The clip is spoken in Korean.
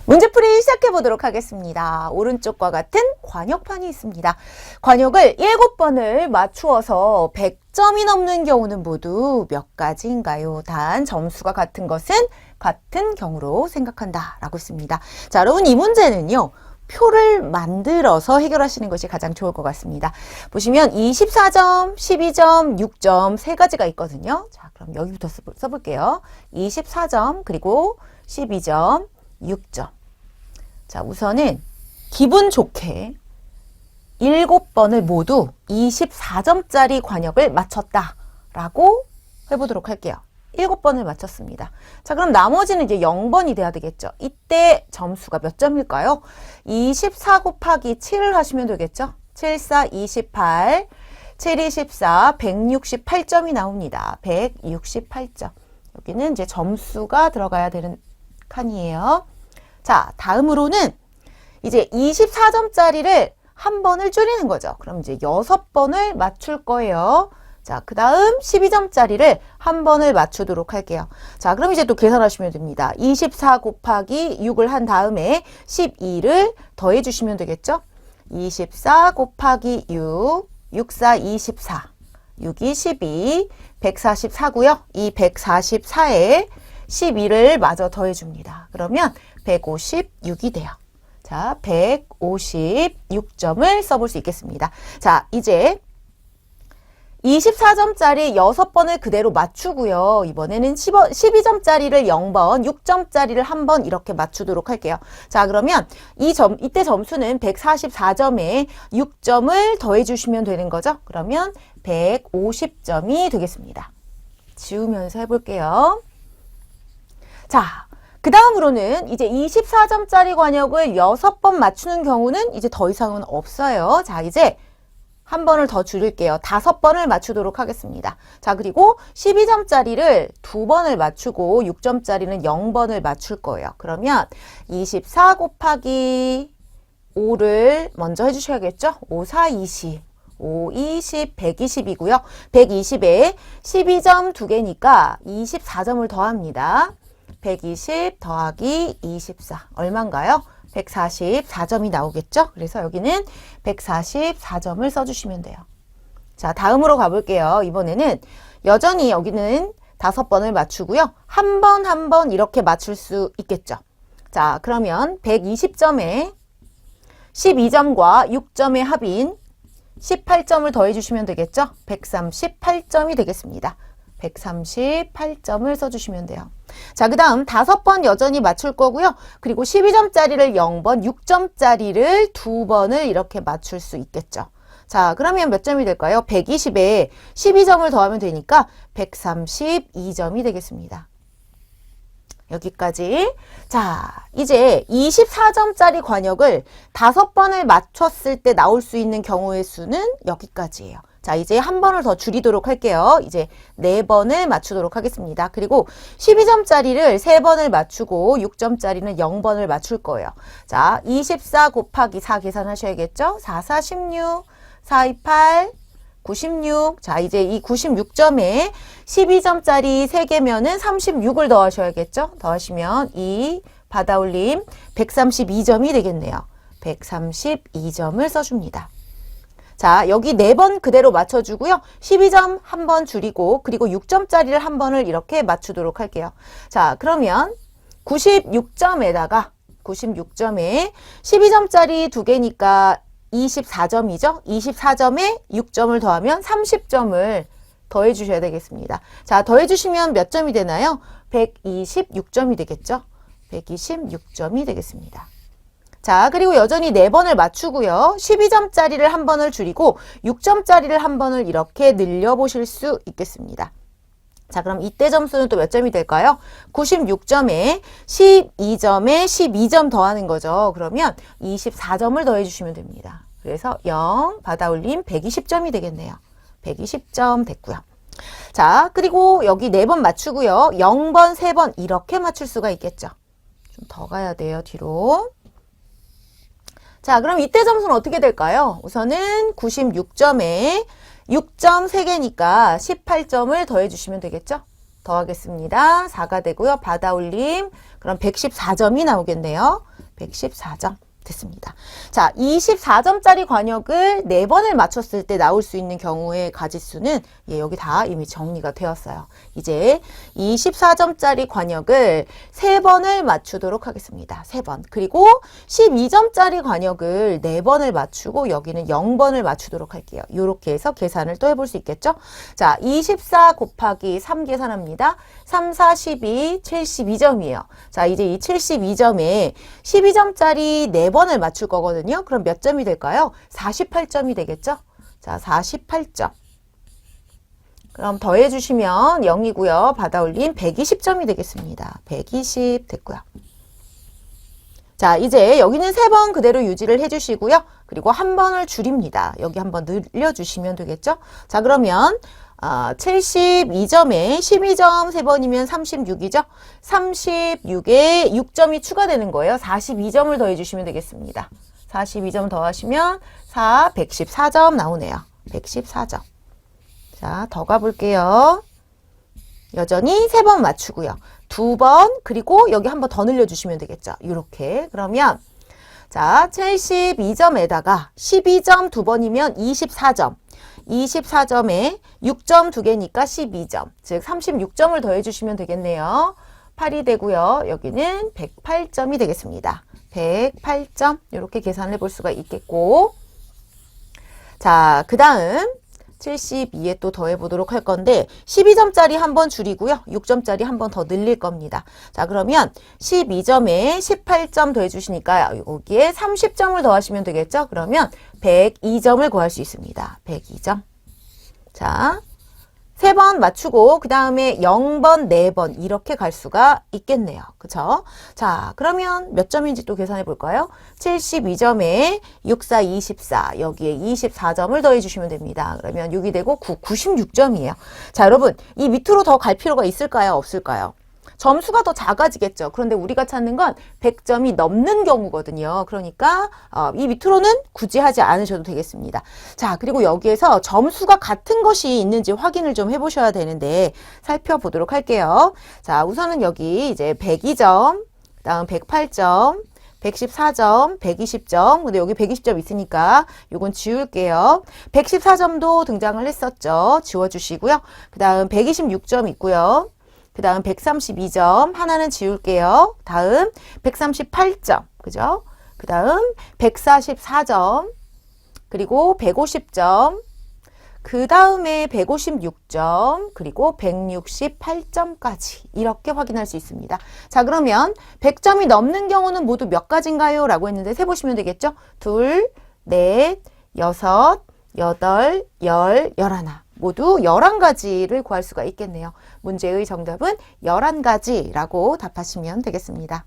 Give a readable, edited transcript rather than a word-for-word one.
문제풀이 시작해 보도록 하겠습니다. 오른쪽과 같은 관역판이 있습니다. 관역을 7번을 맞추어서 100점이 넘는 경우는 모두 몇 가지인가요? 단 점수가 같은 것은 같은 경우로 생각한다 라고 했습니다. 자, 여러분 이 문제는요. 표를 만들어서 해결하시는 것이 가장 좋을 것 같습니다. 보시면 24점, 12점, 6점 세 가지가 있거든요. 자, 그럼 여기부터 써볼게요. 24점 그리고 12점, 6점. 자, 우선은 기분 좋게 7번을 모두 24점짜리 관역을 맞췄다라고 해보도록 할게요. 7번을 맞췄습니다. 자, 그럼 나머지는 이제 0번이 돼야 되겠죠. 이때 점수가 몇 점일까요? 24 곱하기 7을 하시면 되겠죠. 7, 4, 28, 7, 2, 14, 168점이 나옵니다. 168점. 여기는 이제 점수가 들어가야 되는 칸이에요. 자, 다음으로는 이제 24점짜리를 한 번을 줄이는 거죠. 그럼 이제 6번을 맞출 거예요. 자, 그 다음 12점짜리를 한 번을 맞추도록 할게요. 자, 그럼 이제 또 계산하시면 됩니다. 24 곱하기 6을 한 다음에 12를 더해 주시면 되겠죠? 24 곱하기 6, 6, 4, 24, 6이 12, 144고요. 이 144에 12를 마저 더해 줍니다. 그러면 156이 돼요. 자, 156점을 써볼 수 있겠습니다. 자, 이제 24점짜리 6번을 그대로 맞추고요. 이번에는 12점짜리를 0번, 6점짜리를 한 번 이렇게 맞추도록 할게요. 자, 그러면 이때 점수는 144점에 6점을 더해 주시면 되는 거죠. 그러면 150점이 되겠습니다. 지우면서 해볼게요. 자, 그 다음으로는 이제 24점짜리 관역을 6번 맞추는 경우는 이제 더 이상은 없어요. 자, 이제 한 번을 더 줄일게요. 5번을 맞추도록 하겠습니다. 자, 그리고 12점짜리를 2번을 맞추고 6점짜리는 0번을 맞출 거예요. 그러면 24 곱하기 5를 먼저 해주셔야겠죠? 5, 4, 20. 5, 20, 120이고요. 120에 12점 2개니까 24점을 더합니다. 120 더하기 24 얼마인가요? 144점이 나오겠죠? 그래서 여기는 144점을 써주시면 돼요. 자, 다음으로 가볼게요. 이번에는 여전히 여기는 5번을 맞추고요. 한 번 이렇게 맞출 수 있겠죠? 자, 그러면 120점에 12점과 6점의 합인 18점을 더해주시면 되겠죠? 138점이 되겠습니다. 138점을 써주시면 돼요. 자, 그 다음 5번 여전히 맞출 거고요. 그리고 12점짜리를 0번, 6점짜리를 2번을 이렇게 맞출 수 있겠죠. 자, 그러면 몇 점이 될까요? 120에 12점을 더하면 되니까 132점이 되겠습니다. 여기까지. 자, 이제 24점짜리 관역을 5번을 맞췄을 때 나올 수 있는 경우의 수는 여기까지예요. 자, 이제 한 번을 더 줄이도록 할게요. 이제 4번을 맞추도록 하겠습니다. 그리고 12점짜리를 3번을 맞추고 6점짜리는 0번을 맞출 거예요. 자, 24 곱하기 4 계산하셔야겠죠? 4, 4, 16, 4, 2, 8, 96. 자, 이제 이 96점에 12점짜리 3개면은 36을 더하셔야겠죠? 더하시면 이 받아올림 132점이 되겠네요. 132점을 써줍니다. 자, 여기 4번 그대로 맞춰주고요. 12점 한 번 줄이고 그리고 6점짜리를 한 번을 이렇게 맞추도록 할게요. 자, 그러면 96점에다가 96점에 12점짜리 2개니까 24점이죠. 24점에 6점을 더하면 30점을 더해 주셔야 되겠습니다. 자, 더해 주시면 몇 점이 되나요? 126점이 되겠죠. 126점이 되겠습니다. 자, 그리고 여전히 4번을 맞추고요. 12점짜리를 한 번을 줄이고 6점짜리를 한 번을 이렇게 늘려보실 수 있겠습니다. 자, 그럼 이때 점수는 또 몇 점이 될까요? 96점에 12점에 12점 더하는 거죠. 그러면 24점을 더해 주시면 됩니다. 그래서 0 받아올림 120점이 되겠네요. 120점 됐고요. 자, 그리고 여기 4번 맞추고요. 0번, 3번 이렇게 맞출 수가 있겠죠. 좀 더 가야 돼요, 뒤로. 자, 그럼 이때 점수는 어떻게 될까요? 우선은 96점에 6점 3개니까 18점을 더해주시면 되겠죠? 더하겠습니다. 4가 되고요. 받아올림. 그럼 114점이 나오겠네요. 114점. 됐습니다. 자, 24점짜리 관역을 4번을 맞췄을 때 나올 수 있는 경우의 가지수는 여기 다 이미 정리가 되었어요. 이제 24점짜리 관역을 3번을 맞추도록 하겠습니다. 3번. 그리고 12점짜리 관역을 4번을 맞추고 여기는 0번을 맞추도록 할게요. 이렇게 해서 계산을 또 해볼 수 있겠죠? 자, 24 곱하기 3 계산합니다. 3, 4, 12, 72점이에요. 자, 이제 이 72점에 12점짜리 4번을 맞출 거거든요. 그럼 몇 점이 될까요? 48점이 되겠죠? 자, 48점. 그럼 더해주시면 0이고요. 받아올린 120점이 되겠습니다. 120 됐고요. 자, 이제 여기는 3번 그대로 유지를 해주시고요. 그리고 한 번을 줄입니다. 여기 한번 늘려주시면 되겠죠? 자, 그러면 72점에 12점 3번이면 36이죠? 36에 6점이 추가되는 거예요. 42점을 더해주시면 되겠습니다. 42점 더하시면 114점 나오네요. 114점. 자, 더 가볼게요. 여전히 3번 맞추고요. 2번 그리고 여기 한 번 더 늘려주시면 되겠죠. 이렇게 그러면 자 72점에다가 12점 2번이면 24점 24점에 6점 2개니까 12점 즉 36점을 더해주시면 되겠네요. 8이 되고요. 여기는 108점이 되겠습니다. 108점 이렇게 계산을 해볼 수가 있겠고 자 그 다음 72에 또 더해보도록 할 건데 12점짜리 한 번 줄이고요. 6점짜리 한 번 더 늘릴 겁니다. 자 그러면 12점에 18점 더해주시니까 여기에 30점을 더하시면 되겠죠. 그러면 102점을 구할 수 있습니다. 102점. 자 3번 맞추고 그 다음에 0번, 4번 이렇게 갈 수가 있겠네요. 그쵸? 자 그러면 몇 점인지 또 계산해 볼까요? 72점에 6, 4, 24 여기에 24점을 더해 주시면 됩니다. 그러면 6이 되고 96점이에요. 자 여러분 이 밑으로 더 갈 필요가 있을까요? 없을까요? 점수가 더 작아지겠죠. 그런데 우리가 찾는 건 100점이 넘는 경우거든요. 그러니까 이 밑으로는 굳이 하지 않으셔도 되겠습니다. 자, 그리고 여기에서 점수가 같은 것이 있는지 확인을 좀 해보셔야 되는데 살펴보도록 할게요. 자, 우선은 여기 이제 102점, 그다음 108점, 114점, 120점. 근데 여기 120점 있으니까 요건 지울게요. 114점도 등장을 했었죠. 지워주시고요. 그 다음 126점 있고요. 그 다음 132점 하나는 지울게요. 다음 138점 그죠? 그 다음 144점 그리고 150점 그 다음에 156점 그리고 168점까지 이렇게 확인할 수 있습니다. 자 그러면 100점이 넘는 경우는 모두 몇 가지인가요? 라고 했는데 세보시면 되겠죠? 2, 4, 6, 8, 10, 11 모두 11가지를 구할 수가 있겠네요. 문제의 정답은 11가지라고 답하시면 되겠습니다.